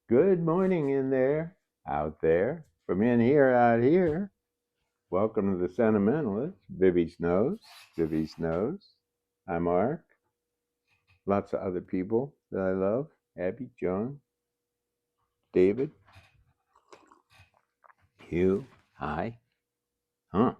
Good morning in there, out there, from in here, out here. Welcome to the Sentimentalist. Vivi's Nose, Vivi's Nose. I'm Mark. Lots of other people that I love. Abby, John, David, Hugh. Hi. Huh.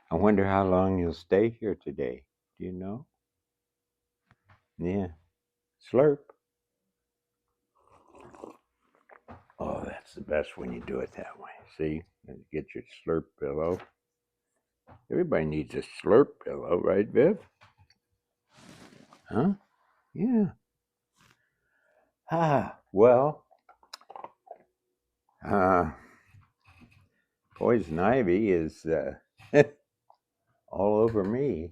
I wonder how long you'll stay here today. Do you know? Yeah. Slurp. Oh, that's the best when you do it that way. See? And get your slurp pillow. Everybody needs a slurp pillow, right, Viv? Huh? Yeah. Well, uh, poison ivy is all over me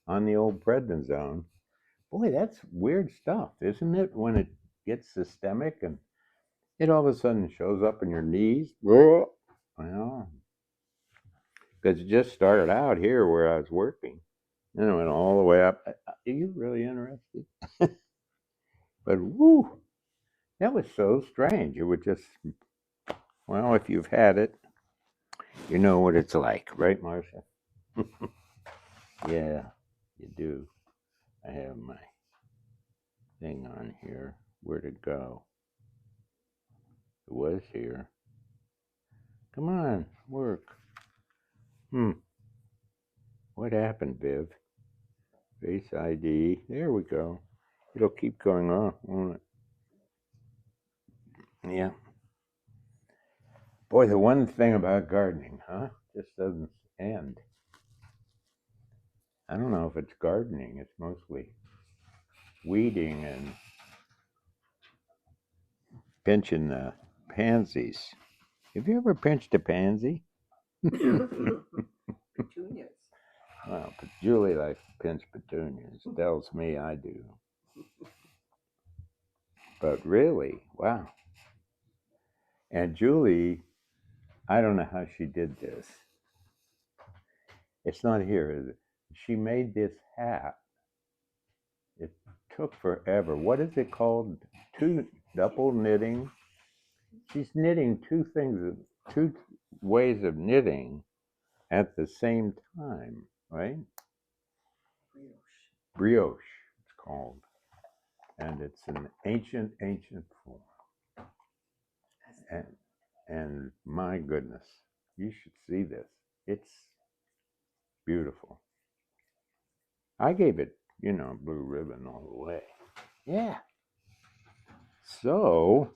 on the old prednisone. Boy, that's weird stuff, isn't it? When it gets systemic and it all of a sudden shows up in your knees. Well, because it just started out here where I was working. Then it went all the way up. Are you really interested? But whoo, that was so strange. It would just, well, if you've had it, you know what it's like, right, Marcia? Yeah, you do. I have my thing on here. Where'd it go? It was here. Come on, work. What happened, Viv? Face ID. There we go. It'll keep going off, won't it? Yeah. Boy, the one thing about gardening, huh? Just doesn't end. I don't know if it's gardening. It's mostly weeding and pinching the pansies. Have you ever pinched a pansy? Petunias. Well, Julie likes to pinch petunias. Tells me I do. But really, wow. And Julie, I don't know how she did this. It's not here, is it? She made this hat. It took forever. What is it called? Double knitting. She's knitting two ways of knitting at the same time, right? Brioche, it's called. And it's an ancient form. And my goodness, you should see this. It's beautiful. I gave it, blue ribbon all the way. Yeah. So,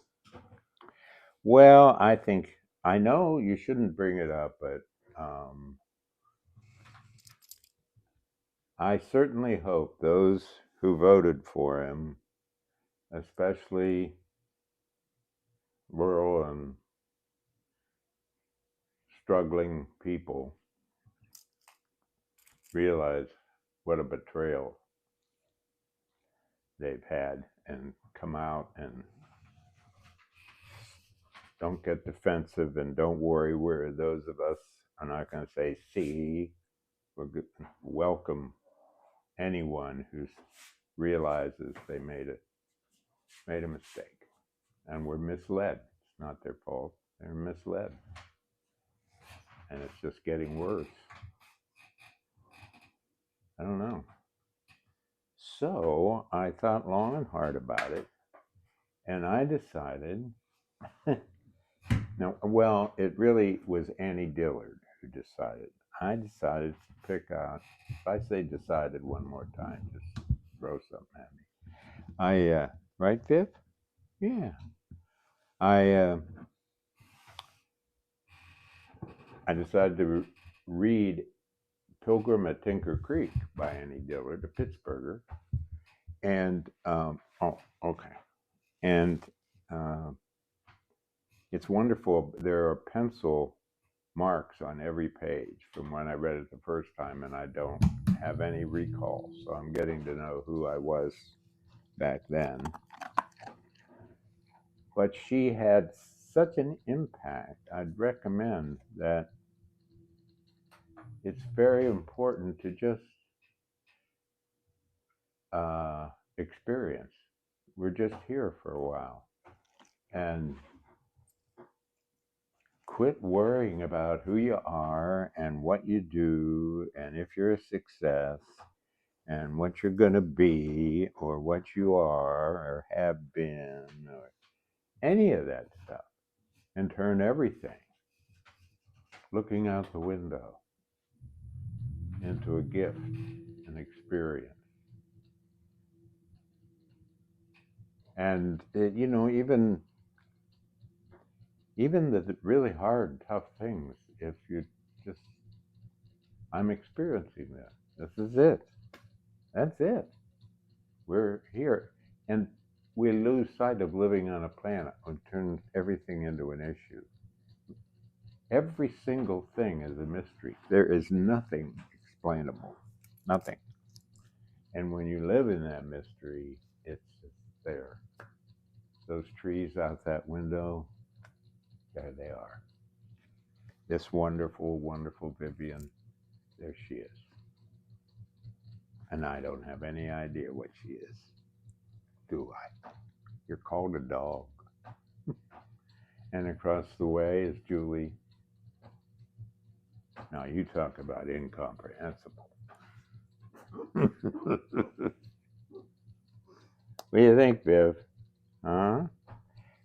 well, I know you shouldn't bring it up, but I certainly hope those who voted for him, especially rural and struggling people, realize what a betrayal they've had and come out and don't get defensive and don't worry. We're those of us are not going to say, see, we're good, welcome anyone who realizes they made a mistake and were misled. It's not their fault. They're misled. And it's just getting worse. I don't know. So I thought long and hard about it, and I decided no, well, it really was Annie Dillard who decided. I decided to pick out, if I say decided one more time, just throw something at me. Right, Viv? Yeah. I I decided to read Pilgrim at Tinker Creek by Annie Dillard, a Pittsburgher. And, oh, okay. And it's wonderful. There are pencil marks on every page from when I read it the first time, and I don't have any recall. So I'm getting to know who I was back then. But she had such an impact. I'd recommend that it's very important to just experience. We're just here for a while. and quit worrying about who you are and what you do and if you're a success and what you're going to be or what you are or have been or any of that stuff, and turn everything looking out the window into a gift, an experience. And even the really hard, tough things, if you just, I'm experiencing this. This is it. That's it. We're here. And we lose sight of living on a planet and turn everything into an issue. Every single thing is a mystery. There is nothing explainable. Nothing. And when you live in that mystery, it's just there. Those trees out that window, there they are. This wonderful, wonderful Vivian, there she is. And I don't have any idea what she is, do I? You're called a dog. And across the way is Julie. Now you talk about incomprehensible. What do you think, Viv? Huh?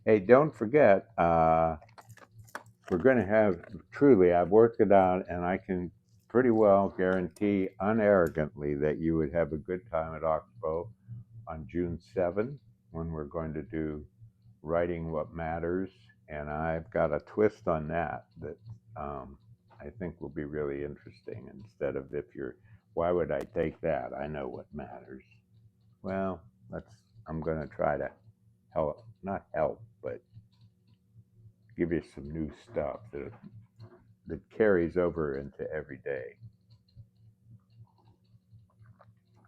Hey, don't forget, we're going to have, truly, I've worked it out, and I can pretty well guarantee unarrogantly that you would have a good time at Oxbow on June 7th, when we're going to do Writing What Matters. And I've got a twist on that I think will be really interesting. Instead of why would I take that? I know what matters. Well, I'm going to try to not help, but give you some new stuff that carries over into every day.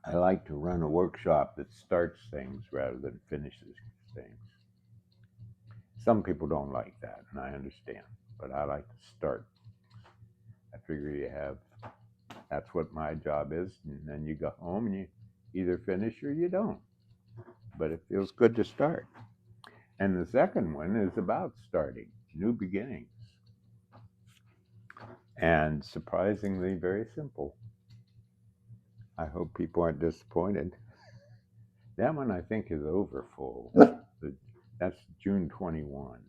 I like to run a workshop that starts things rather than finishes things. Some people don't like that, and I understand, but I like to start. I figure that's what my job is, and then you go home and you either finish or you don't. But it feels good to start. And the second one is about starting, new beginnings. And surprisingly very simple. I hope people aren't disappointed. That one I think is over full. That's June 21.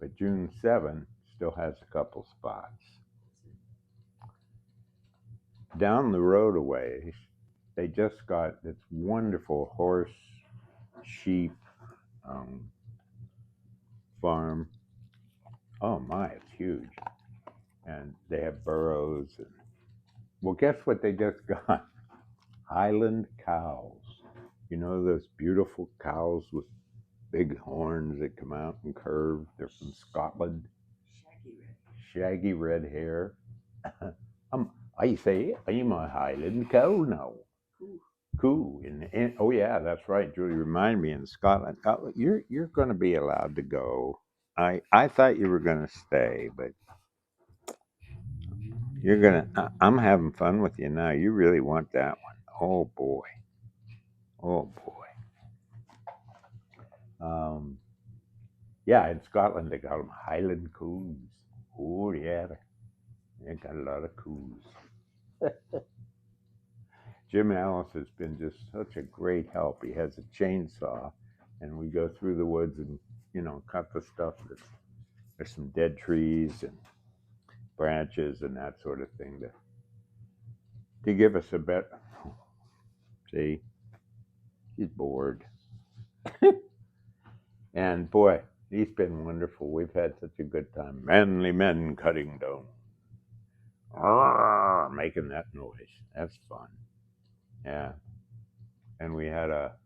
But June 7 still has a couple spots. Down the road a ways, they just got this wonderful horse, sheep farm. Oh my, it's huge. And they have burros. Well, guess what they just got? Highland cows. You know those beautiful cows with big horns that come out and curve? They're from Scotland. Shaggy red hair. I say I'm a Highland cow now. Cool. And oh yeah, that's right. Julie reminded me in Scotland. You're going to be allowed to go. I thought you were going to stay, but you're gonna. I'm having fun with you now. You really want that one? Oh boy. Oh boy. Yeah, in Scotland they call them Highland coos. Oh yeah, they got a lot of coos. Jim Alice has been just such a great help. He has a chainsaw, and we go through the woods and cut the stuff. There's some dead trees and branches and that sort of thing to give us a bit. See, he's bored. And boy, he's been wonderful. We've had such a good time. Manly men cutting down. Making that noise. That's fun. Yeah. And we had a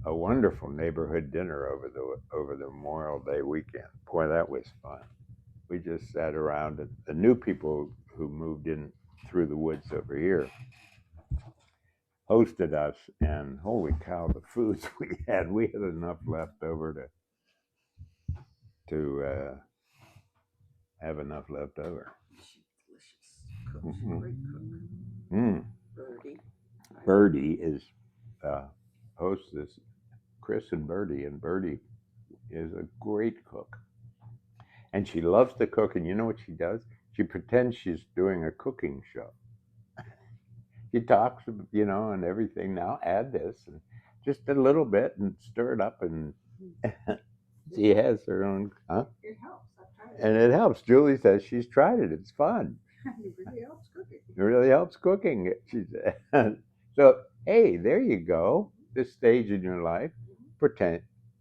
wonderful neighborhood dinner over the Memorial Day weekend. Boy, that was fun. We just sat around, and the new people who moved in through the woods over here hosted us, and holy cow, the foods we had enough left over to have enough left over. Delicious. Mm-hmm. Great cook. Mm. Birdie is hostess, Chris and Birdie is a great cook. And she loves to cook. And you know what she does? She pretends she's doing a cooking show. She talks, and everything. Now add this and just a little bit and stir it up. And she has her own, huh? It helps. I've tried it. And it helps. Julie says she's tried it. It's fun. It really helps cooking. It really helps cooking. She said. So, hey, there you go. This stage in your life,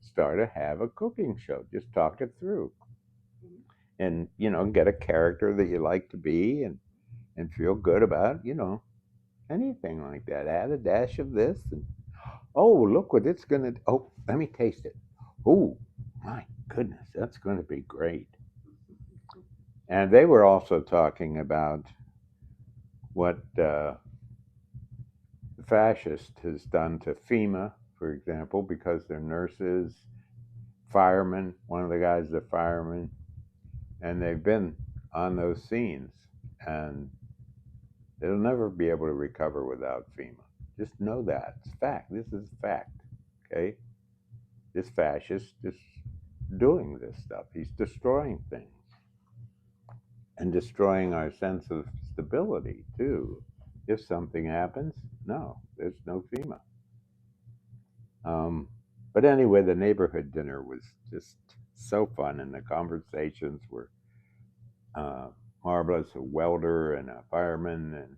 start to have a cooking show. Just talk it through. And, get a character that you like to be and feel good about, anything like that. Add a dash of this. And, oh, look what it's going to, oh, let me taste it. Oh, my goodness, that's going to be great. And they were also talking about what the fascist has done to FEMA, for example, because they're nurses, firemen. One of the guys is a fireman, and they've been on those scenes, and they'll never be able to recover without FEMA. Just know that. It's fact. This is fact. Okay? This fascist is doing this stuff. He's destroying things and destroying our sense of stability, too. If something happens, no, there's no FEMA. But anyway, the neighborhood dinner was just so fun, and the conversations were marvelous. A welder and a fireman, and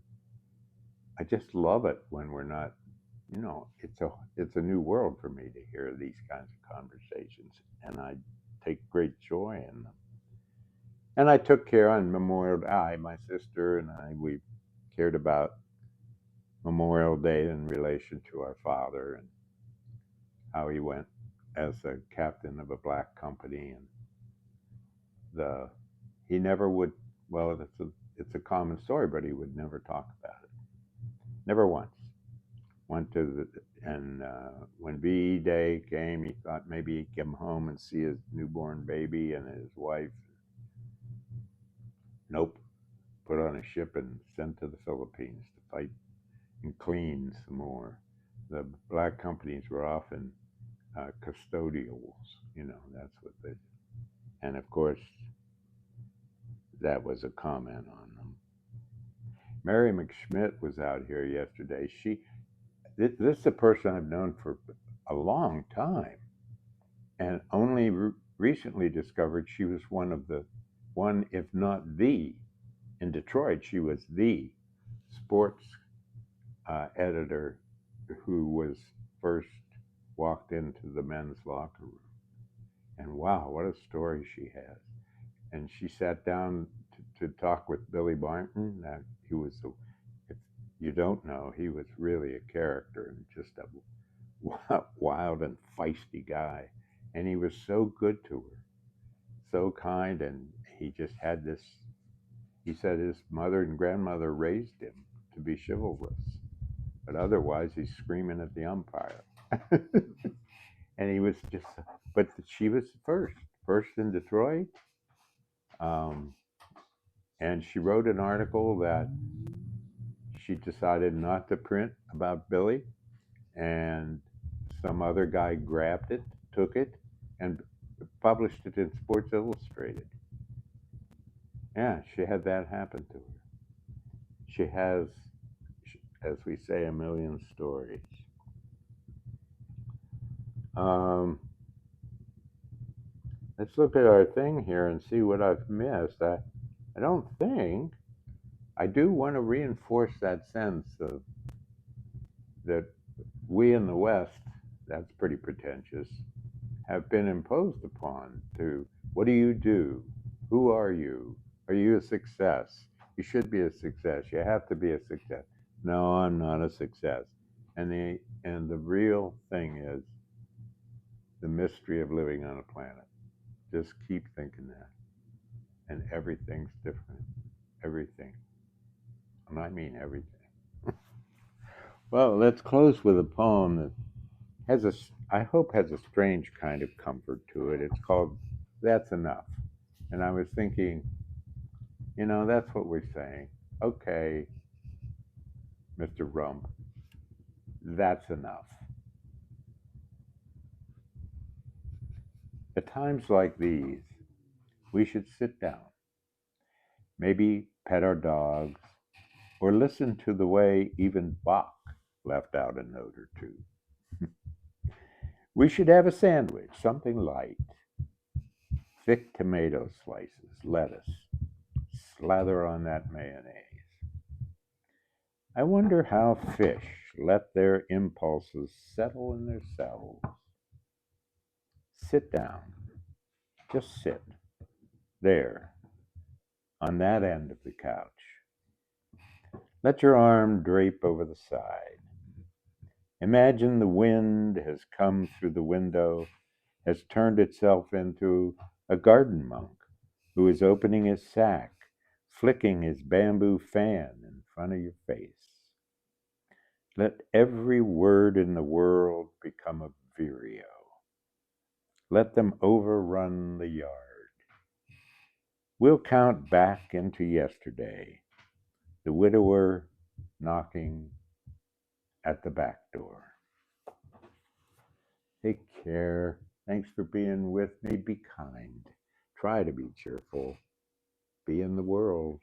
I just love it when we're not, it's a new world for me to hear these kinds of conversations, and I take great joy in them. And I took care on Memorial Day. My sister and I, we cared about Memorial Day in relation to our father and how he went as a captain of a black company, and he never would. Well, it's a common story, but he would never talk about it. Never once. Went to and when VE Day came, he thought maybe he'd come home and see his newborn baby and his wife. Nope. Put on a ship and sent to the Philippines to fight and clean some more. The black companies were often custodials, that's what they did. And of course, that was a comment on them. Mary McSchmidt was out here yesterday. This is a person I've known for a long time, and only recently discovered she was one, if not the, in Detroit, she was the sports editor who was first walked into the men's locker room. And wow, what a story she has. And she sat down to talk with Billy Barton. He was, if you don't know, he was really a character and just a wild and feisty guy. And he was so good to her, so kind, and he just had this, he said his mother and grandmother raised him to be chivalrous, but otherwise he's screaming at the umpire. And he was just, but she was first in Detroit. And she wrote an article that she decided not to print about Billy, and some other guy grabbed it, took it, and published it in Sports Illustrated. Yeah, she had that happen to her. She has, as we say, a million stories. Let's look at our thing here and see what I've missed. I don't think. I do want to reinforce that sense of that we in the West, that's pretty pretentious, have been imposed upon to, what do you do? Who are you? Are you a success? You should be a success. You have to be a success. No, I'm not a success. And the real thing is the mystery of living on a planet. Just keep thinking that. And everything's different. Everything. And I mean everything. Well, let's close with a poem that I hope has a strange kind of comfort to it. It's called That's Enough. And I was thinking, that's what we're saying. Okay, Mr. Rump, that's enough. At times like these, we should sit down, maybe pet our dogs, or listen to the way even Bach left out a note or two. We should have a sandwich, something light, thick tomato slices, lettuce, slather on that mayonnaise. I wonder how fish let their impulses settle in their cells. Sit down, just sit, there, on that end of the couch. Let your arm drape over the side. Imagine the wind has come through the window, has turned itself into a garden monk who is opening his sack, flicking his bamboo fan in front of your face. Let every word in the world become a vireo. Let them overrun the yard. We'll count back into yesterday, the widower knocking at the back door. Take care. Thanks for being with me. Be kind. Try to be cheerful. Be in the world.